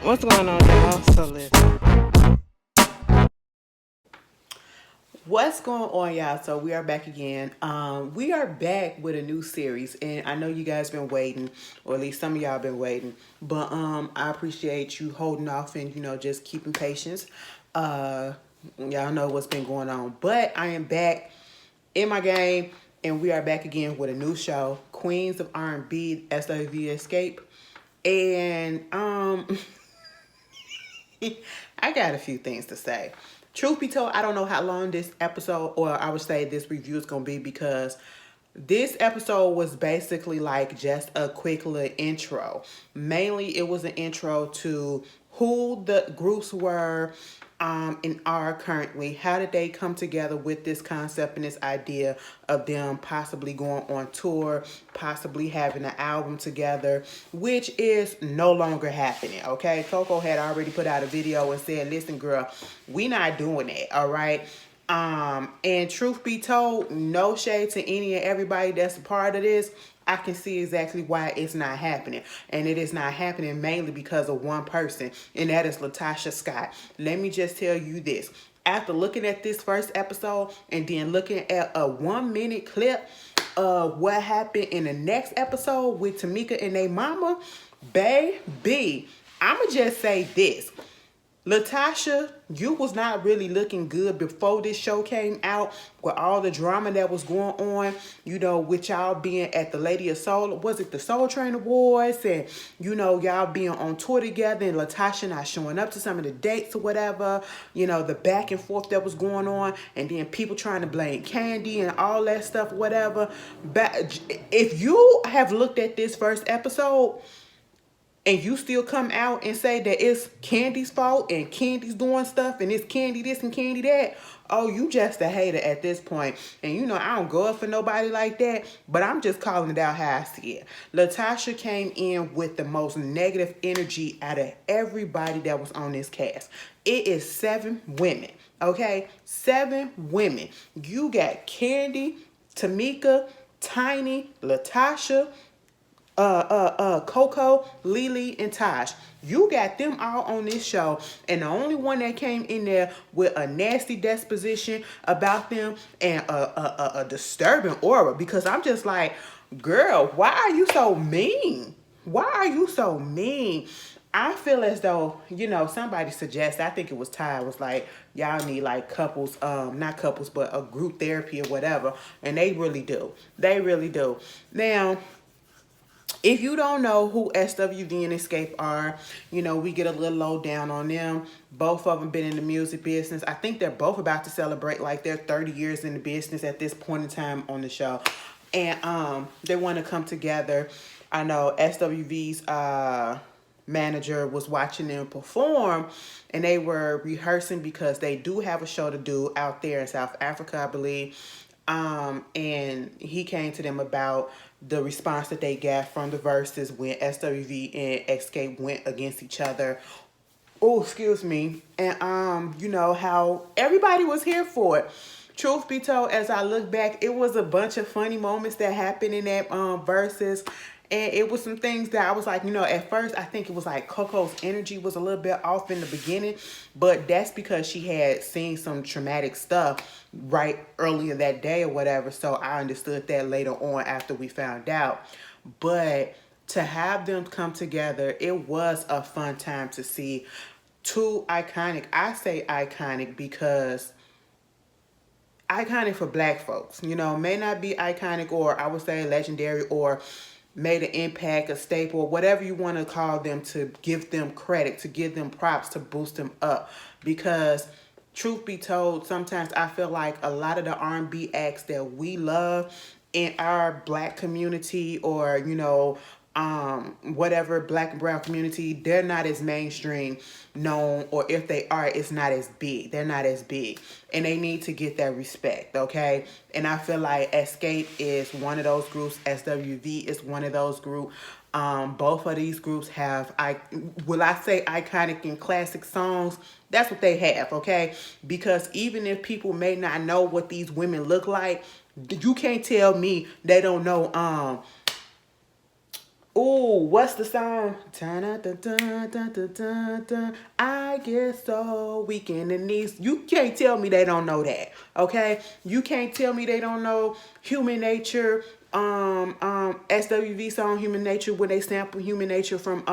What's going on, y'all? So listen. What's going on, y'all? So we are back again. We are back with a new series, and I know you guys been waiting, or at least some of y'all been waiting. But I appreciate you holding off and just keeping patience. Y'all know what's been going on, but I am back in my game, and we are back again with a new show, Queens of R&B, SWV Escape, and I got a few things to say. Truth be told, I don't know how long this episode, or I would say this review is going to be, because this episode was basically like just a quick little intro. Mainly, it was an intro to who the groups were and are currently. How did they come together with this concept and this idea of them possibly going on tour, possibly having an album together, which is no longer happening, okay? Coco had already put out a video and said, listen, girl, we not doing that, all right? And truth be told, no shade to any and everybody that's a part of this. I can see exactly why it's not happening. And it is not happening mainly because of one person, and that is Latasha Scott. Let me just tell you this. After looking at this first episode and then looking at a 1 minute clip of what happened in the next episode with Tamika and their mama, baby, I'ma just say this. Latasha, you was not really looking good before this show came out, with all the drama that was going on, with y'all being at the Lady of Soul, was it the Soul Train Awards, and, y'all being on tour together, and Latasha not showing up to some of the dates or whatever, the back and forth that was going on, and then people trying to blame Candy and all that stuff, whatever. But if you have looked at this first episode, and you still come out and say that it's Candy's fault and Candy's doing stuff and it's Candy this and Candy that, oh, you just a hater at this point. And I don't go up for nobody like that, but I'm just calling it out how I see it. Latasha came in with the most negative energy out of everybody that was on this cast. It is 7 women, okay? 7 women. You got Candy, Tamika, Tiny, Latasha, Coco, Lily, and Tosh. You got them all on this show, and the only one that came in there with a nasty disposition about them and a disturbing aura, because I'm just like, girl, why are you so mean? Why are you so mean? I feel as though, somebody suggested, I think it was Ty, was like, y'all need like couples, not couples, but a group therapy or whatever. And they really do. They really do. Now, if you don't know who SWV and Xzcape are, we get a little low down on them. Both of them been in the music business. I think they're both about to celebrate like their 30 years in the business at this point in time on the show. And they want to come together. I know SWV's manager was watching them perform, and they were rehearsing because they do have a show to do out there in South Africa, I believe. And he came to them about the response that they got from the verses when SWV and Xzcape went against each other. Oh, excuse me. And how everybody was here for it. Truth be told, as I look back, it was a bunch of funny moments that happened in that verses. And it was some things that I was like, at first I think it was like Coco's energy was a little bit off in the beginning, but that's because she had seen some traumatic stuff right earlier that day or whatever. So I understood that later on after we found out. But to have them come together, it was a fun time to see two iconic. I say iconic because iconic for black folks, may not be iconic, or I would say legendary, or made an impact, a staple, whatever you want to call them, to give them credit, to give them props, to boost them up. Because truth be told, sometimes I feel like a lot of the R&B acts that we love in our black community, or whatever black and brown community, they're not as mainstream known, or if they are, it's not as big. They're not as big, and they need to get that respect, okay? And I feel like Xzcape is one of those groups. SWV is one of those groups. Both of these groups have, will I say iconic and classic songs? That's what they have, okay? Because even if people may not know what these women look like, you can't tell me they don't know Ooh, what's the song? Dun-dun-dun-dun-dun-dun-dun. I get so weak in the knees. You can't tell me they don't know that, okay? You can't tell me they don't know Human Nature, SWV song Human Nature when they sample Human Nature from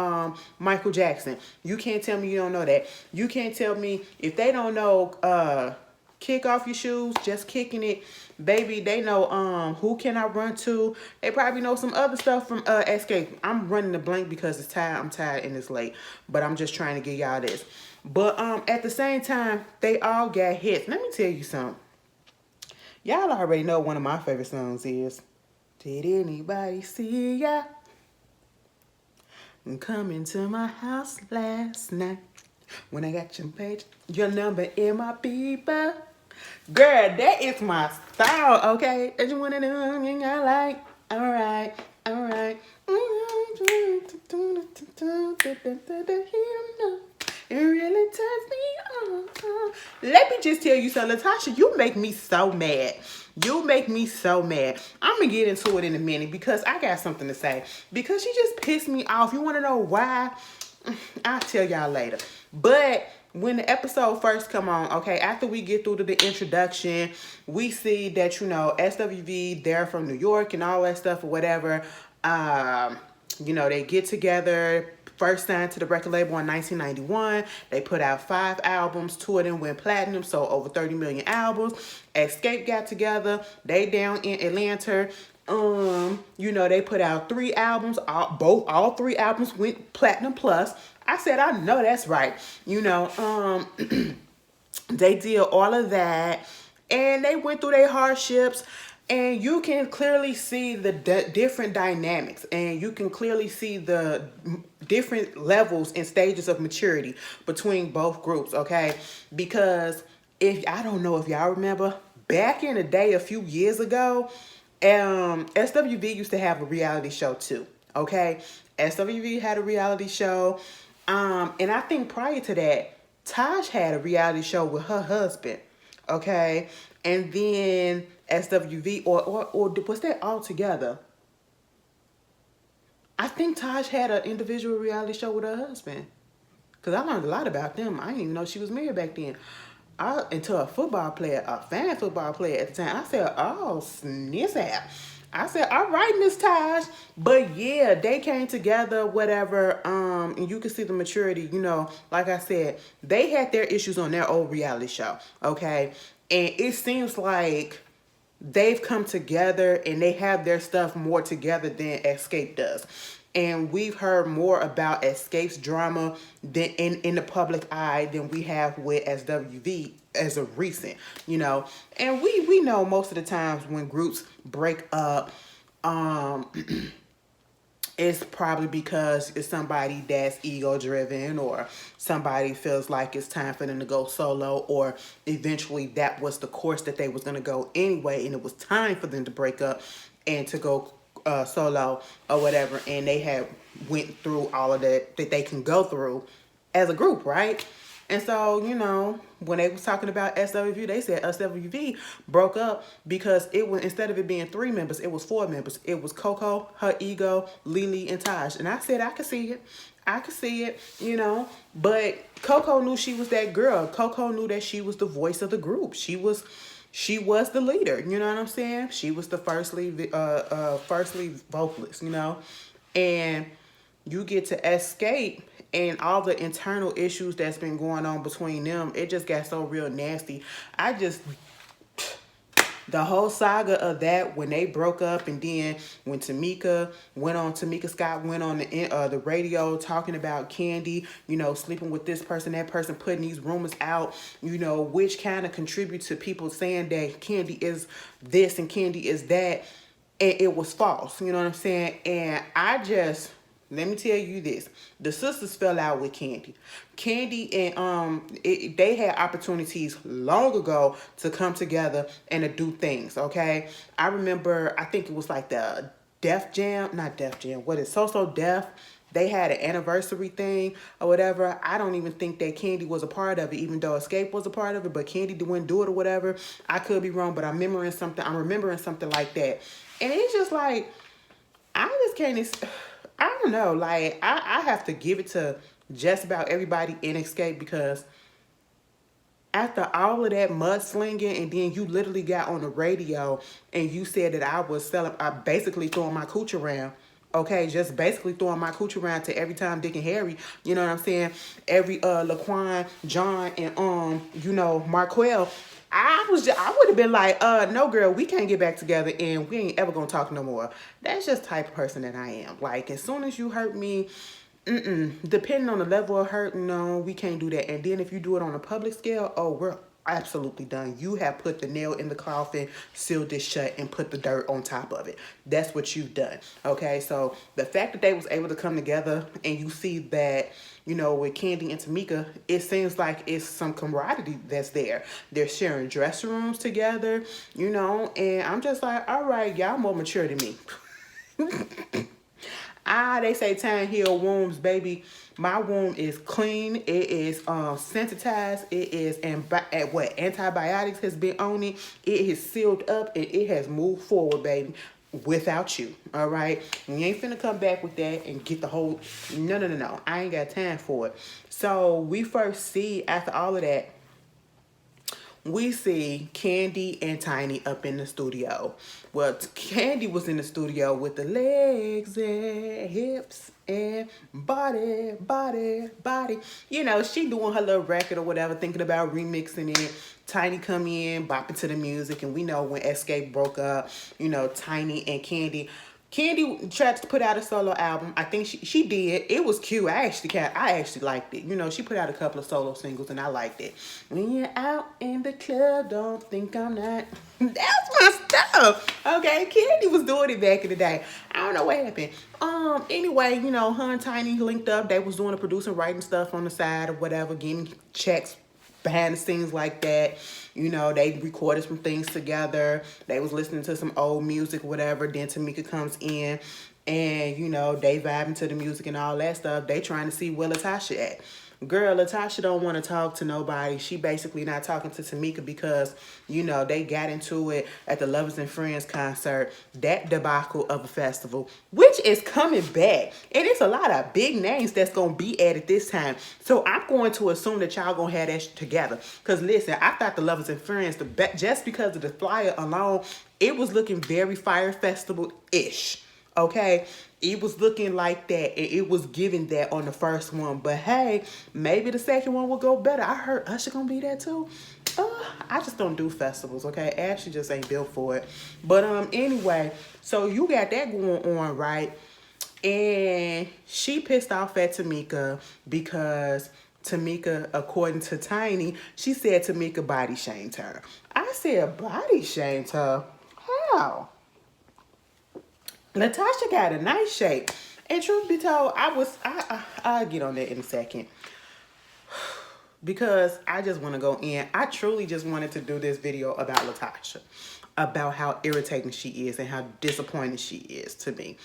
Michael Jackson. You can't tell me you don't know that. You can't tell me if they don't know Kick Off Your Shoes, Just Kicking It. Baby, they know Who Can I Run To. They probably know some other stuff from Xzcape. I'm running the blank because it's tired. I'm tired and it's late. But I'm just trying to get y'all this. But at the same time, they all got hits. Let me tell you something. Y'all already know one of my favorite songs is Did Anybody See Ya? Coming to my house last night when I got your number in my beeper. Girl, that is my style, okay? I just wanna know something I like. Alright, alright. It really turns me on. Let me just tell you something, Latasha, you make me so mad. You make me so mad. I'm gonna get into it in a minute because I got something to say. Because you just pissed me off. You wanna know why? I'll tell y'all later. But when the episode first come on, okay, after we get through to the introduction, we see that, you know, SWV, they're from New York and all that stuff or whatever. You know, they get together, first signed to the record label in 1991. They put out 5 albums, 2 of them went platinum, so over 30 million albums. Xzcape got together, they down in Atlanta. You know, they put out 3 albums, all 3 albums went platinum plus. I said, I know that's right. You know, they did all of that and they went through their hardships, and you can clearly see the different dynamics, and you can clearly see the different levels and stages of maturity between both groups, okay? Because I don't know if y'all remember, back in the day, a few years ago, SWV used to have a reality show too, okay? SWV had a reality show. And I think prior to that, Taj had a reality show with her husband, okay? And then SWV, or was that all together? I think Taj had an individual reality show with her husband. Because I learned a lot about them. I didn't even know she was married back then. Into a football player, a fan football player at the time. I said, oh, snizap. I said, all right, Miss Taj. But yeah, they came together, whatever. And you can see the maturity, you know, like I said, they had their issues on their old reality show, okay? And it seems like they've come together and they have their stuff more together than Xzcape does. And we've heard more about Xzcape's drama than in the public eye than we have with SWV as of recent, you know. And we know most of the times when groups break up, it's probably because it's somebody that's ego driven, or somebody feels like it's time for them to go solo, or eventually that was the course that they was going to go anyway, and it was time for them to break up and to go solo or whatever, and they had went through all of that they can go through as a group, right? And so, you know, when they was talking about SWV, they said SWV broke up because it was, instead of it being 3 members, it was 4 members. It was Coco, her ego, Lily, and Taj. And I said, I could see it. I could see it, you know. But Coco knew she was that girl. Coco knew that she was the voice of the group. She was the leader, you know what I'm saying? She was the first lead vocalist, you know. And you get to Xzcape, and all the internal issues that's been going on between them, it just got so real nasty. The whole saga of that, when they broke up, and then when Tamika Scott went on the radio talking about Candy, you know, sleeping with this person, that person, putting these rumors out, you know, which kind of contribute to people saying that Candy is this and Candy is that, and it was false, you know what I'm saying? And let me tell you this. The sisters fell out with Candy. Candy and they had opportunities long ago to come together and to do things, okay? I remember, I think it was like the Def Jam, not Def Jam, what is So Def? They had an anniversary thing or whatever. I don't even think that Candy was a part of it, even though Xzcape was a part of it, but Candy wouldn't do it or whatever. I could be wrong, but I'm remembering something like that. And it's just like, I just can't, I don't know. Like, I have to give it to just about everybody in Xzcape, because after all of that mudslinging, and then you literally got on the radio and you said that I was selling, I basically throwing my cooch around. Okay, just basically throwing my cooch around to every time Dick and Harry, you know what I'm saying? Every Laquan, John, and you know, Marquell. I would have been like, no girl, we can't get back together and we ain't ever gonna talk no more. That's just the type of person that I am. Like, as soon as you hurt me, depending on the level of hurt, no, we can't do that. And then if you do it on a public scale, oh, we're absolutely done. You have put the nail in the coffin, sealed this shut, and put the dirt on top of it. That's what you've done. Okay, so the fact that they was able to come together, and you see that, you know, with Kandi and Tamika, it seems like it's some camaraderie that's there. They're sharing dressing rooms together, you know, and I'm just like, all right, y'all more mature than me. They say time heal wounds, baby. My wound is clean. It is sensitized. It is antibiotics has been on it. It is sealed up and it has moved forward, baby. Without you, all right? You ain't finna come back with that and get the whole. No. I ain't got time for it. So we first see, after all of that, we see Kandi and Tiny up in the studio. Well, Kandi was in the studio with the legs and hips and body. You know, she doing her little record or whatever, thinking about remixing it. Tiny come in, bopping to the music, and we know when Xzcape broke up, you know, Tiny and Kandi tried to put out a solo album. I think she did. It was cute. I actually liked it. You know, she put out a couple of solo singles and I liked it. When you're out in the club, don't think I'm not. That's my stuff. Okay, Kandi was doing it back in the day. I don't know what happened. Anyway, you know, her and Tiny linked up. They was doing the producing, writing stuff on the side or whatever, getting checks behind the scenes like that. You know, they recorded some things together. They was listening to some old music, whatever. Then Tamika comes in and, you know, they vibing to the music and all that stuff. They trying to see where Latasha at. Girl, Latasha don't want to talk to nobody. She basically not talking to Tamika because, you know, they got into it at the Lovers and Friends concert, that debacle of a festival, which is coming back. And it's a lot of big names that's going to be at it this time. So I'm going to assume that y'all going to have that together. Because listen, I thought the Lovers and Friends, just because of the flyer alone, it was looking very Fire Festival-ish. Okay, it was looking like that, and it was giving that on the first one. But hey, maybe the second one will go better. I heard Usher gonna be there too. I just don't do festivals, okay? Ashley just ain't built for it. But anyway, so you got that going on, right? And she pissed off at Tamika because Tamika, according to Tiny, she said Tamika body shamed her. I said body shamed her? How? Latasha got a nice shape. And truth be told, I'll get on that in a second. Because I just want to go in. I truly just wanted to do this video about Latasha. About how irritating she is and how disappointing she is to me.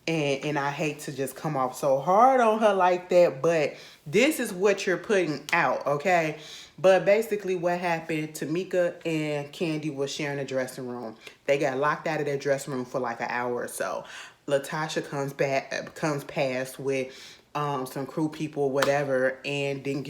And I hate to just come off so hard on her like that, but this is what you're putting out, okay? But basically what happened, Tamika and Kandi was sharing a dressing room. They got locked out of their dressing room for like an hour or so. Latasha comes past with some crew people or whatever and didn't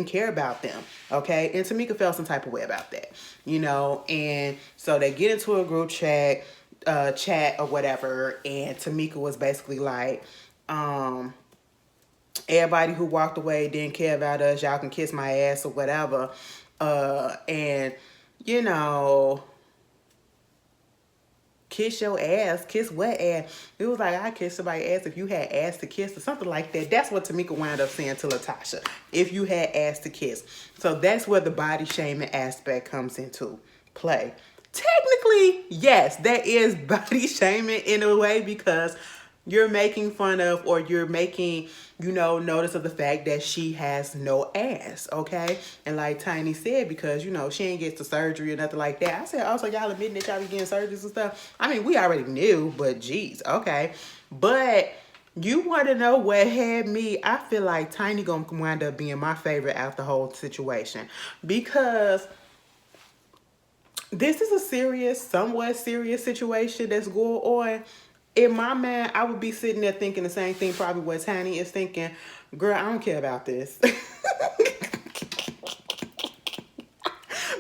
care about them, okay? And Tamika felt some type of way about that, you know? And so they get into a group chat or whatever, and Tamika was basically like, everybody who walked away didn't care about us, y'all can kiss my ass or whatever. And you know, kiss your ass, kiss what ass? It was like, I kiss somebody's ass if you had ass to kiss or something like that. That's what Tamika wound up saying to Latasha, if you had ass to kiss. So that's where the body shaming aspect comes into play. Technically, yes, that is body shaming in a way, because you're making fun of, or you're making, you know, notice of the fact that she has no ass, okay? And like Tiny said, because, you know, she ain't get to surgery or nothing like that. I said, also, y'all admitting that y'all be getting surgeries and stuff. I mean, we already knew, but geez, okay. But you want to know what had me? I feel like Tiny gonna wind up being my favorite out the whole situation, because this is a somewhat serious situation that's going on. In my mind, I would be sitting there thinking the same thing probably what Tiny is thinking. Girl, I don't care about this.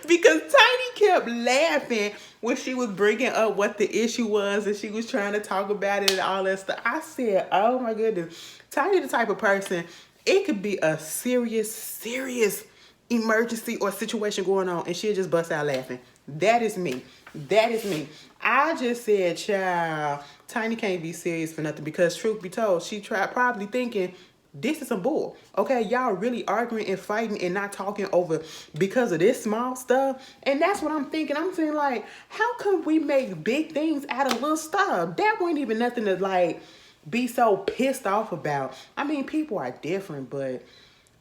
Because Tiny kept laughing when she was bringing up what the issue was and she was trying to talk about it and all that stuff. I said, oh my goodness. Tiny the type of person, it could be a serious emergency or situation going on and she'll just bust out laughing. That is me. That is me. I just said, child, Tiny can't be serious for nothing because truth be told, she tried probably thinking, this is some bull. Okay, y'all really arguing and fighting and not talking over because of this small stuff. And that's what I'm thinking. I'm saying, like, how come we make big things out of little stuff? That wasn't even nothing to, like, be so pissed off about. I mean, people are different, but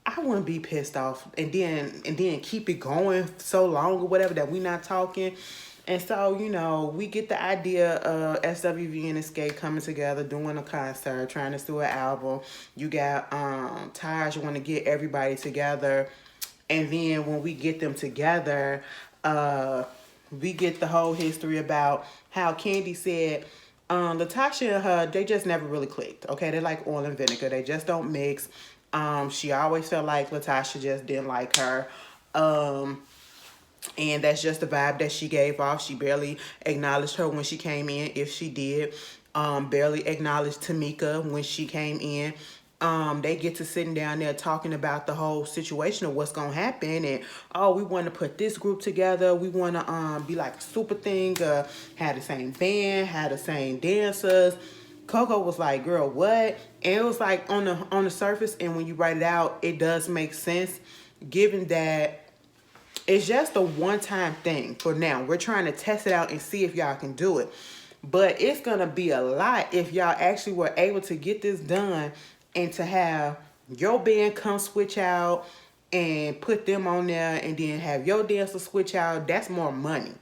I wouldn't be pissed off and then keep it going so long or whatever that we not talking. And so, you know, we get the idea of SWV and Xzcape coming together, doing a concert, trying to do an album. You got Taj want to get everybody together. And then when we get them together, we get the whole history about how Candy said Latasha and her, they just never really clicked. Okay, they're like oil and vinegar. They just don't mix. She always felt like Latasha just didn't like her. And that's just the vibe that she gave off. She barely acknowledged her when she came in, if she did. Barely acknowledged Tamika when she came in. They get to sitting down there talking about the whole situation of what's going to happen. And, oh, we want to put this group together. We want to be like a super thing. Had the same band, had the same dancers. Coco was like, girl, what? And it was like on the surface, and when you write it out, it does make sense, given that it's just a one-time thing for now. We're trying to test it out and see if y'all can do it. But it's going to be a lot if y'all actually were able to get this done and to have your band come switch out and put them on there and then have your dancer switch out. That's more money.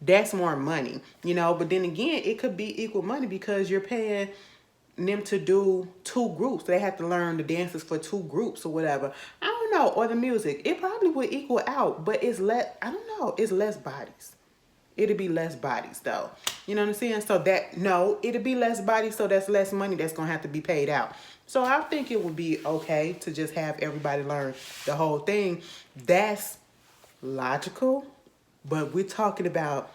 That's more money, you know. But then again, it could be equal money because you're paying them to do two groups. They have to learn the dances for two groups or whatever. I don't know. Or the music. It probably would equal out, but it's less, I don't know. It's less bodies. It'd be less bodies though. You know what I'm saying? So that, no, it'd be less bodies, so that's less money that's going to have to be paid out. So I think it would be okay to just have everybody learn the whole thing. That's logical, but we're talking about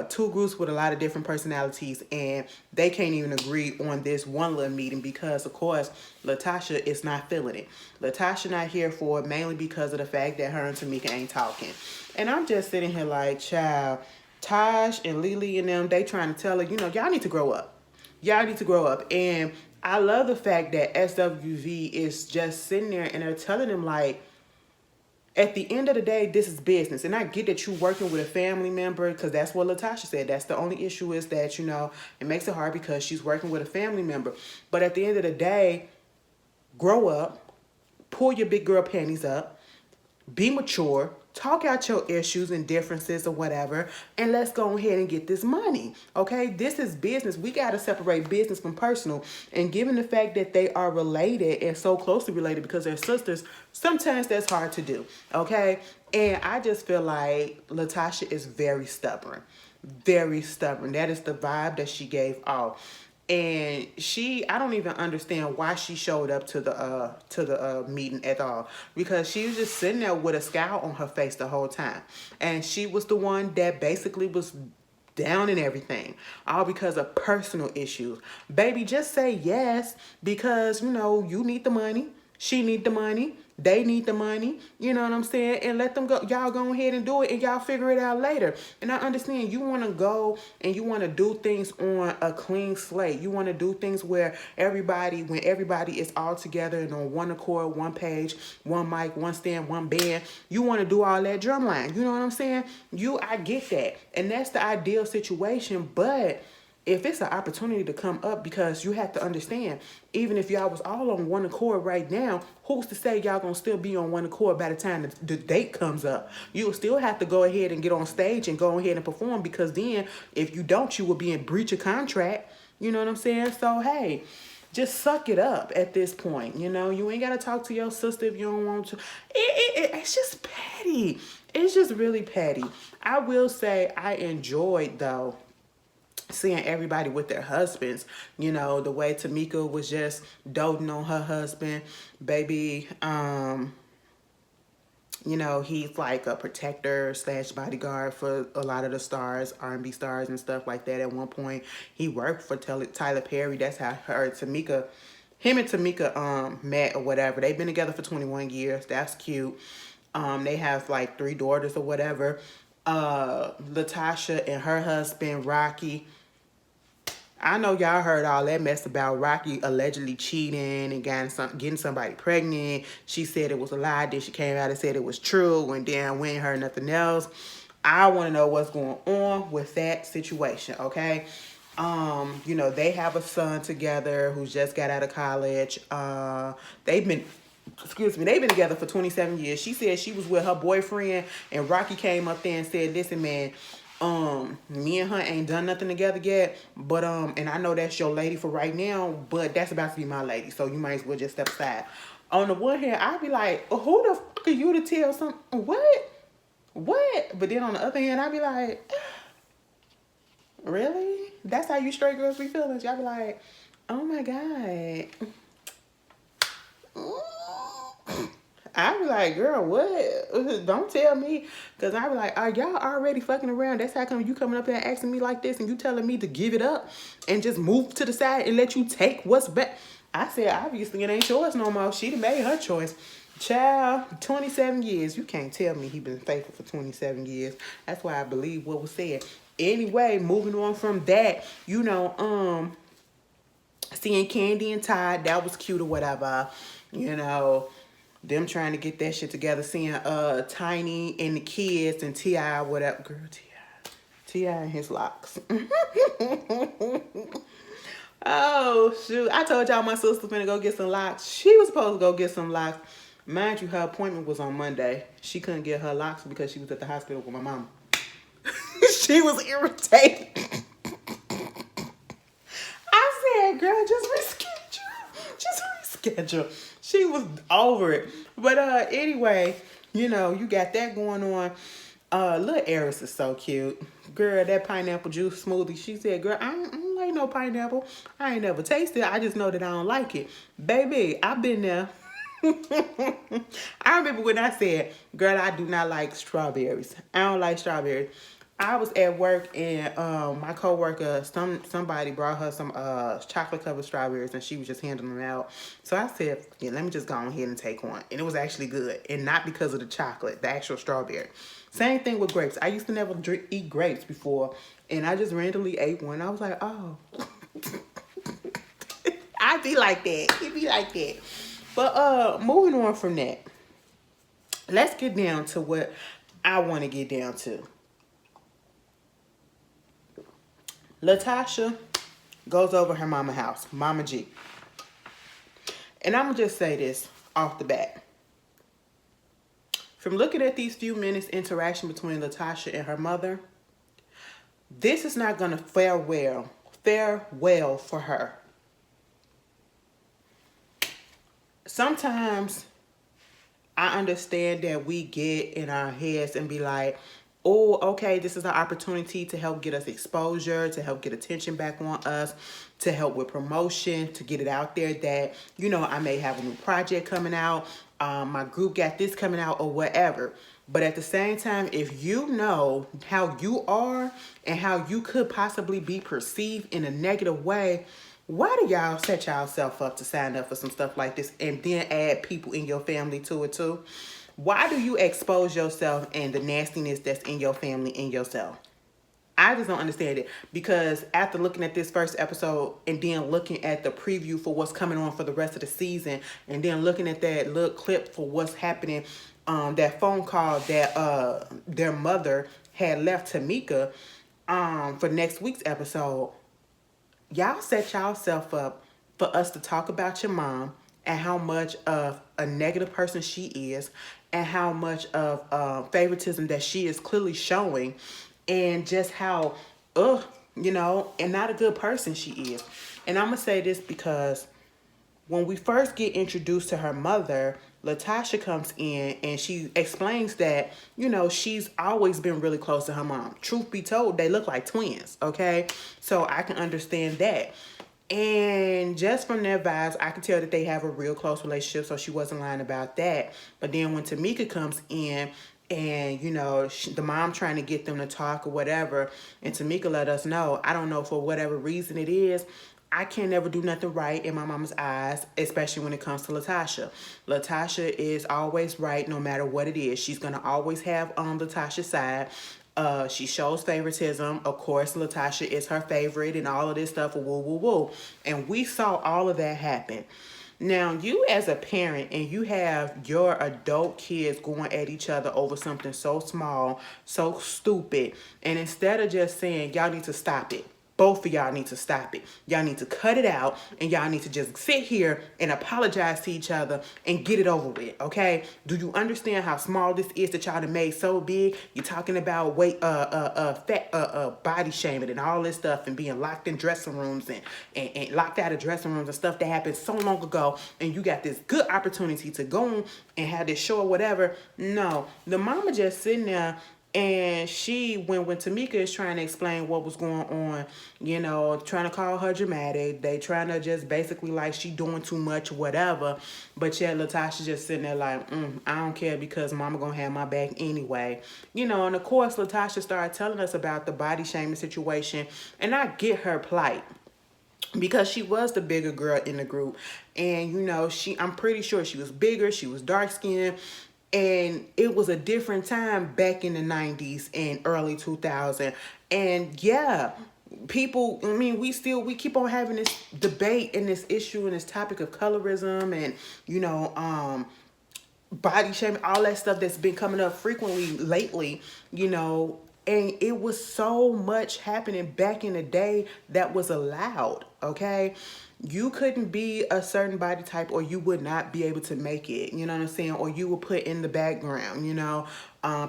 two groups with a lot of different personalities, and they can't even agree on this one little meeting because, of course, Latasha is not feeling it. Latasha not here for it mainly because of the fact that her and Tamika ain't talking. And I'm just sitting here like, child, Taj and Lily and them, they trying to tell her, you know, y'all need to grow up. Y'all need to grow up. And I love the fact that SWV is just sitting there and they're telling them, like, at the end of the day, this is business. And I get that you're working with a family member because that's what Latasha said. That's the only issue is that, you know, it makes it hard because she's working with a family member. But at the end of the day, grow up, pull your big girl panties up, be mature, talk out your issues and differences or whatever, and let's go ahead and get this money, okay? This is business. We got to separate business from personal. And given the fact that they are related and so closely related because they're sisters, sometimes that's hard to do, okay? And I just feel like Latasha is very stubborn. Very stubborn. That is the vibe that she gave off. And I don't even understand why she showed up to the meeting at all, because she was just sitting there with a scowl on her face the whole time, and she was the one that basically was down in everything, all because of personal issues. Baby, just say yes, because, you know, you need the money, she need the money, they need the money, you know what I'm saying? And let them go. Y'all go ahead and do it and y'all figure it out later. And I understand you want to go and you want to do things on a clean slate. You want to do things where when everybody is all together and on one accord, one page, one mic, one stand, one band, you want to do all that drumline. You know what I'm saying? I get that. And that's the ideal situation, but if it's an opportunity to come up, because you have to understand, even if y'all was all on one accord right now, who's to say y'all gonna still be on one accord by the time the date comes up? You'll still have to go ahead and get on stage and go ahead and perform, because then if you don't, you will be in breach of contract. You know what I'm saying? So, hey, just suck it up at this point. You know, you ain't got to talk to your sister if you don't want to. It's just petty. It's just really petty. I will say I enjoyed, though, seeing everybody with their husbands, you know, the way Tamika was just doting on her husband, baby. You know, he's like a protector slash bodyguard for a lot of the stars, R&B stars and stuff like that. At one point, he worked for Tyler Perry. That's how him and Tamika met or whatever. They've been together for 21 years. That's cute. They have like 3 daughters or whatever. Latasha and her husband Rocky. I know y'all heard all that mess about Rocky allegedly cheating and getting somebody pregnant. She said it was a lie. Then she came out and said it was true. And then we ain't heard nothing else. I want to know what's going on with that situation, okay? You know, they have a son together who just got out of college. They've been together for 27 years. She said she was with her boyfriend and Rocky came up there and said, listen, man, me and her ain't done nothing together yet, but and I know that's your lady for right now, but that's about to be my lady, so you might as well just step aside. On the one hand, I'd be like, who the fuck are you to tell something? What? But then on the other hand, I'd be like, really? That's how you straight girls be feeling? Y'all be like, oh my God. I be like, girl, what? Don't tell me. Because I be like, are y'all already fucking around? That's how come you coming up here asking me like this and you telling me to give it up and just move to the side and let you take what's back? I said, obviously it ain't yours no more. She done made her choice. Child, 27 years. You can't tell me he been faithful for 27 years. That's why I believe what was said. Anyway, moving on from that, you know, seeing Candy and Todd, that was cute or whatever. You know, them trying to get that shit together, seeing Tiny and the kids and T.I. whatever. Girl, T.I. and his locks. Oh, shoot. I told y'all my sister finna go get some locks. She was supposed to go get some locks. Mind you, her appointment was on Monday. She couldn't get her locks because she was at the hospital with my mama. She was irritated. I said, girl, just reschedule. She was over it. But anyway, you know, you got that going on. Little Eris is so cute. Girl, that pineapple juice smoothie. She said, girl, I don't like no pineapple. I ain't never tasted it. I just know that I don't like it. Baby, I've been there. I remember when I said, girl, I do not like strawberries. I don't like strawberries. I was at work and my coworker, somebody brought her some chocolate covered strawberries and she was just handing them out. So I said, yeah, let me just go ahead and take one. And it was actually good. And not because of the chocolate, the actual strawberry. Same thing with grapes. I used to never eat grapes before. And I just randomly ate one. I was like, oh. I be like that. It be like that. But moving on from that. Let's get down to what I want to get down to. Latasha goes over her mama house, Mama G. And I'm going to just say this off the bat. From looking at these few minutes interaction between Latasha and her mother, this is not going to fare well for her. Sometimes I understand that we get in our heads and be like, oh, okay, this is an opportunity to help get us exposure, to help get attention back on us, to help with promotion, to get it out there that, you know, I may have a new project coming out, my group got this coming out or whatever. But at the same time, if you know how you are and how you could possibly be perceived in a negative way, why do y'all set yourself up to sign up for some stuff like this and then add people in your family to it too? Why do you expose yourself and the nastiness that's in your family and yourself? I just don't understand it. Because after looking at this first episode and then looking at the preview for what's coming on for the rest of the season and then looking at that little clip for what's happening, that phone call that their mother had left Tamika for next week's episode, y'all set yourself up for us to talk about your mom and how much of a negative person she is and how much of favoritism that she is clearly showing and just how, you know, and not a good person she is. And I'm going to say this because when we first get introduced to her mother, Latasha comes in and she explains that, you know, she's always been really close to her mom. Truth be told, they look like twins, okay? So I can understand that. And just from their vibes, I can tell that they have a real close relationship, so she wasn't lying about that. But then when Tamika comes in, and you know the mom trying to get them to talk or whatever, and Tamika let us know, I don't know, for whatever reason it is, I can never do nothing right in my mama's eyes, especially when it comes to Latasha. Latasha is always right no matter what it is. She's gonna always have on Latasha's side. She shows favoritism. Of course, Latasha is her favorite and all of this stuff. Woo, woo, woo. And we saw all of that happen. Now, you as a parent and you have your adult kids going at each other over something so small, so stupid, and instead of just saying, y'all need to stop it, both of y'all need to stop it. Y'all need to cut it out, and y'all need to just sit here and apologize to each other and get it over with, okay? Do you understand how small this is that y'all done made so big? You're talking about weight, fat, body shaming and all this stuff, and being locked in dressing rooms and locked out of dressing rooms and stuff that happened so long ago, and you got this good opportunity to go on and have this show or whatever. No, the mama just sitting there. And she, when Tamika is trying to explain what was going on, you know, trying to call her dramatic, they trying to just basically like she doing too much, whatever. But yeah, Latasha just sitting there like, I don't care because mama gonna have my back anyway. You know, and of course, Latasha started telling us about the body shaming situation. And I get her plight, because she was the bigger girl in the group. And, you know, I'm pretty sure she was bigger, she was dark skinned. And it was a different time back in the 90s and early 2000. And yeah, people, I mean, we keep on having this debate and this issue and this topic of colorism and, you know, body shaming, all that stuff that's been coming up frequently lately, you know. And it was so much happening back in the day that was allowed, okay? You couldn't be a certain body type or you would not be able to make it, you know what I'm saying? Or you were put in the background, you know?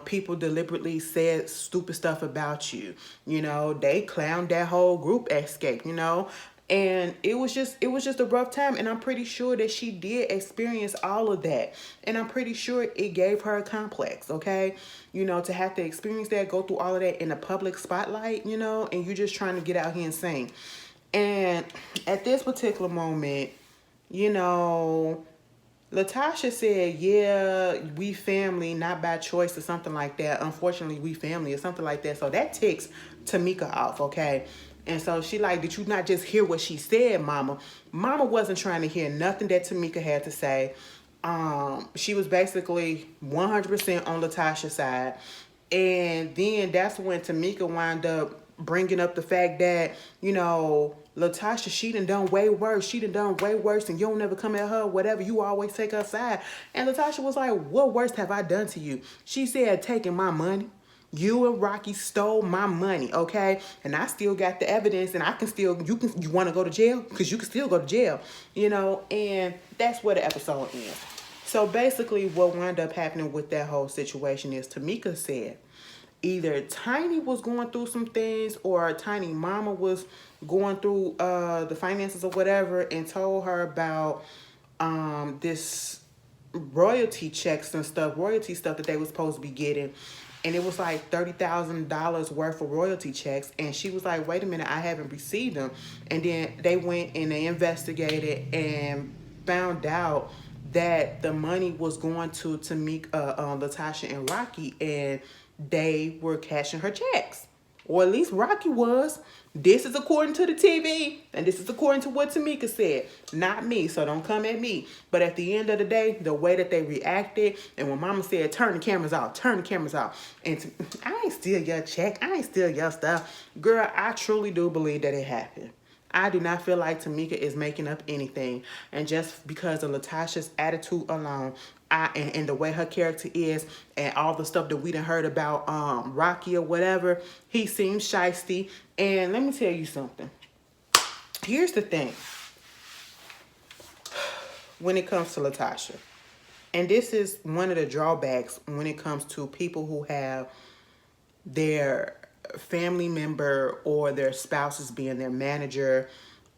People deliberately said stupid stuff about you, you know? They clowned that whole group Xzcape, you know? And it was just a rough time. And I'm pretty sure that she did experience all of that. And I'm pretty sure it gave her a complex, okay? You know, to have to experience that, go through all of that in a public spotlight, you know, and you're just trying to get out here and sing. And at this particular moment, you know, Latasha said, yeah, we family, not by choice or something like that. Unfortunately, we family or something like that. So that ticks Tamika off, okay? And so she like, did you not just hear what she said, mama? Mama wasn't trying to hear nothing that Tamika had to say. She was basically 100% on Latasha's side. And then that's when Tamika wound up bringing up the fact that, you know, Latasha, she done way worse. She done way worse, and you don't never come at her, whatever. You always take her side. And Latasha was like, what worse have I done to you? She said, taking my money. You and Rocky stole my money, okay? And I still got the evidence, and I can still, you want to go to jail? Because you can still go to jail, you know? And that's where the episode ends. So basically what wound up happening with that whole situation is Tamika said either Tiny was going through some things or Tiny mama was going through the finances or whatever and told her about this royalty checks and stuff, royalty stuff that they were supposed to be getting. And it was like $30,000 worth of royalty checks. And she was like, wait a minute, I haven't received them. And then they went and they investigated and found out that the money was going to Tamika, Latasha and Rocky, and they were cashing her checks. Or at least Rocky was. This is according to the TV, and this is according to what Tamika said. Not me, so don't come at me. But at the end of the day, the way that they reacted, and when mama said, turn the cameras off, turn the cameras off. And I ain't steal your check. I ain't steal your stuff. Girl, I truly do believe that it happened. I do not feel like Tamika is making up anything. And just because of Latasha's attitude alone, and the way her character is, and all the stuff that we done heard about Rocky or whatever, he seems shysty. And let me tell you something. Here's the thing. When it comes to Latasha, and this is one of the drawbacks when it comes to people who have their family member or their spouses being their manager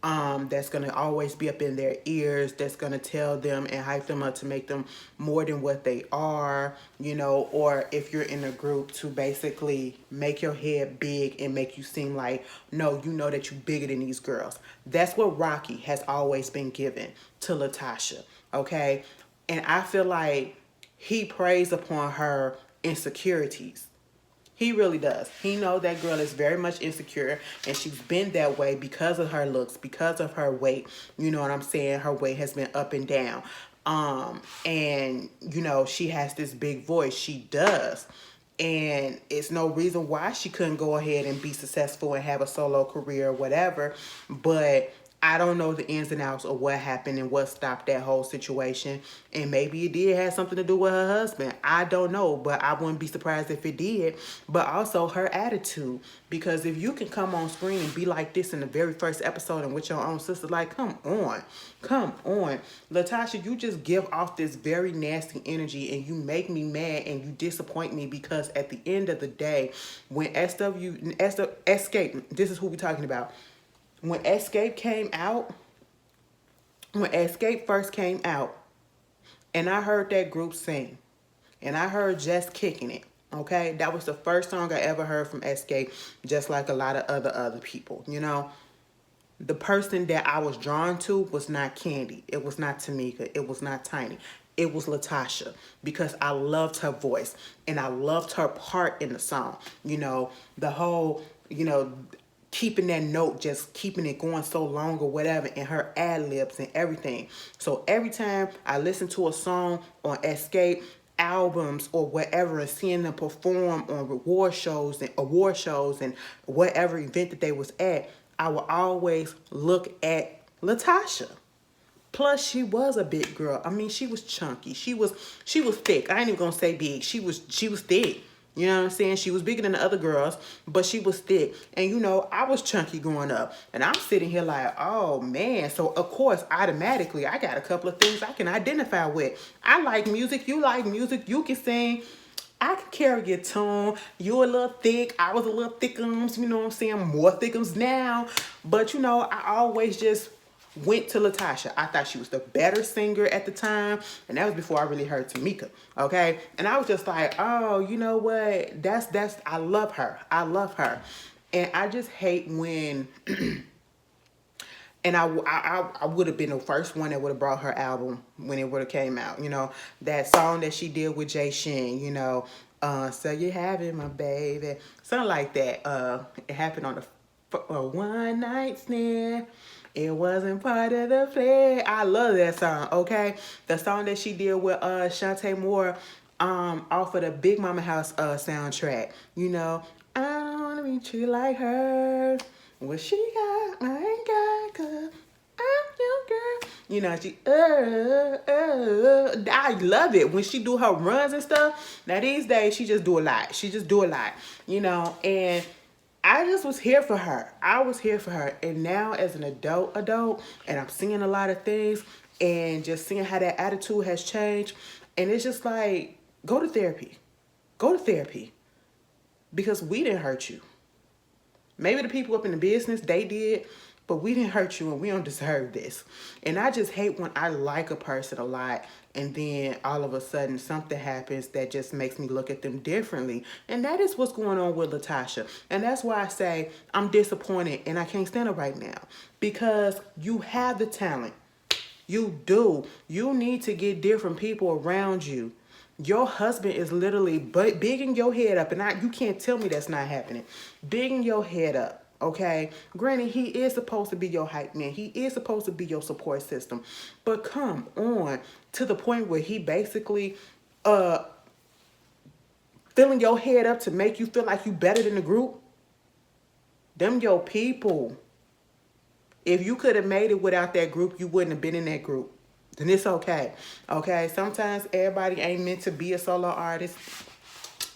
that's going to always be up in their ears, that's going to tell them and hype them up to make them more than what they are, you know, or if you're in a group to basically make your head big and make you seem like, no, you know that you're bigger than these girls. That's what Rocky has always been given to Latasha, okay? And I feel like he preys upon her insecurities. He really does. He knows that girl is very much insecure, and she's been that way because of her looks, because of her weight. You know what I'm saying? Her weight has been up and down. And you know, she has this big voice. She does. And it's no reason why she couldn't go ahead and be successful and have a solo career or whatever. But I don't know the ins and outs of what happened and what stopped that whole situation. And maybe it did have something to do with her husband. I don't know, but I wouldn't be surprised if it did. But also her attitude. Because if you can come on screen and be like this in the very first episode and with your own sister, like, come on. Come on. Latasha, you just give off this very nasty energy and you make me mad and you disappoint me because at the end of the day, when Xzcape, this is who we're talking about. When Xzcape came out, when Xzcape first came out, and I heard that group sing, and I heard Just Kicking It, okay? That was the first song I ever heard from Xzcape, just like a lot of other people, you know? The person that I was drawn to was not Candy. It was not Tamika. It was not Tiny. It was Latasha because I loved her voice and I loved her part in the song. You know, the whole, you know, keeping that note, just keeping it going so long or whatever, and her ad-libs and everything. So every time I listen to a song on Xzcape albums or whatever and seeing them perform on award shows and whatever event that they was at, I will always look at Latasha. Plus, she was a big girl. I mean, she was chunky. She was thick. I ain't even gonna say big. She was thick. You know what I'm saying? She was bigger than the other girls, but she was thick. And you know, I was chunky growing up. And I'm sitting here like, oh man. So of course, automatically, I got a couple of things I can identify with. I like music. You like music. You can sing. I can carry your tone. You're a little thick. I was a little thickums. You know what I'm saying? More thickums now. But you know, I always just went to Latasha. I thought she was the better singer at the time, and that was before I really heard Tamika, okay? And I was just like, oh, you know what? That's I love her. I love her. And I just hate when and I would have been the first one that would have brought her album when it would have came out, you know, that song that she did with Jay Shin, you know, so you having my baby, something like that. It happened on a one night stand. It wasn't part of the play. I love that song, okay? The song that she did with Shantae Moore off of the Big Mama House soundtrack. You know, I don't want to be treated like her. What she got, I ain't got, 'cause I'm your girl. You know, I love it when she do her runs and stuff. Now, these days, she just do a lot. She just do a lot, you know, and I just was here for her. I was here for her. And now as an adult, and I'm seeing a lot of things and just seeing how that attitude has changed. And it's just like, go to therapy. Go to therapy. Because we didn't hurt you. Maybe the people up in the business, they did, but we didn't hurt you and we don't deserve this. And I just hate when I like a person a lot and then all of a sudden something happens that just makes me look at them differently. And that is what's going on with Latasha. And that's why I say I'm disappointed and I can't stand her right now. Because you have the talent. You do. You need to get different people around you. Your husband is literally bigging your head up. And you can't tell me that's not happening. Bigging your head up. Okay, granted, he is supposed to be your hype man. He is supposed to be your support system. But come on, to the point where he basically filling your head up to make you feel like you better than the group. Them your people. If you could have made it without that group, you wouldn't have been in that group. Then it's okay. Okay, sometimes everybody ain't meant to be a solo artist.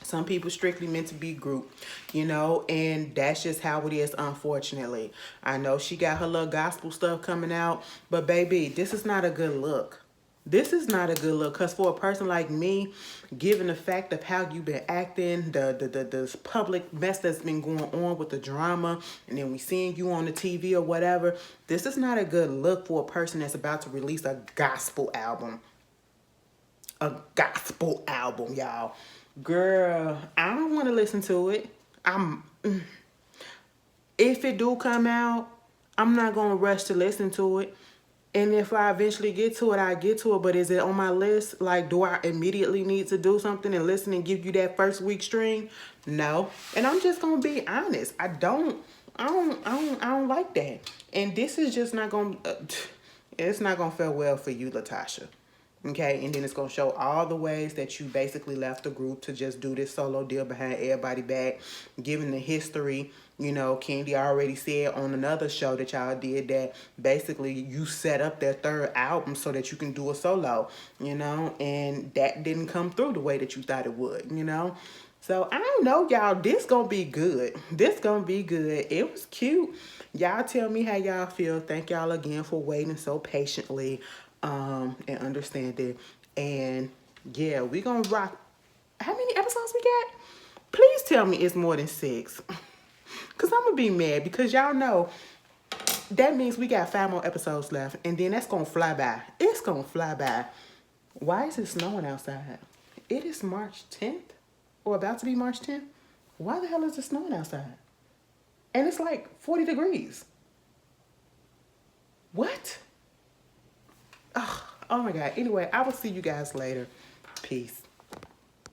Some people strictly meant to be group, you know, and that's just how it is, unfortunately. I know she got her little gospel stuff coming out, but baby, this is not a good look. This is not a good look, because for a person like me, given the fact of how you've been acting, the public mess that's been going on with the drama, and then we seeing you on the TV or whatever, this is not a good look for a person that's about to release a gospel album. A gospel album, y'all. Girl, I don't want to listen to it. If it do come out, I'm not going to rush to listen to it. And if I eventually get to it, I get to it. But is it on my list? Like, do I immediately need to do something and listen and give you that first week stream? No. And I'm just gonna be honest. I don't like that. And this is just not gonna. It's not gonna feel well for you, Latasha. Okay, and then it's gonna show all the ways that you basically left the group to just do this solo deal behind everybody back, given the history. You know, Candy already said on another show that y'all did that basically you set up their third album so that you can do a solo, you know, and that didn't come through the way that you thought it would, you know. So I don't know, y'all. This gonna be good. This gonna be good. It was cute. Y'all tell me how y'all feel. Thank y'all again for waiting so patiently and understanding. And yeah, we gonna rock. How many episodes we got? Please tell me it's more than 6. Because I'm going to be mad, because y'all know that means we got 5 more episodes left. And then that's going to fly by. It's going to fly by. Why is it snowing outside? It is March 10th, or about to be March 10th. Why the hell is it snowing outside? And it's like 40 degrees. What? Oh my God. Anyway, I will see you guys later. Peace.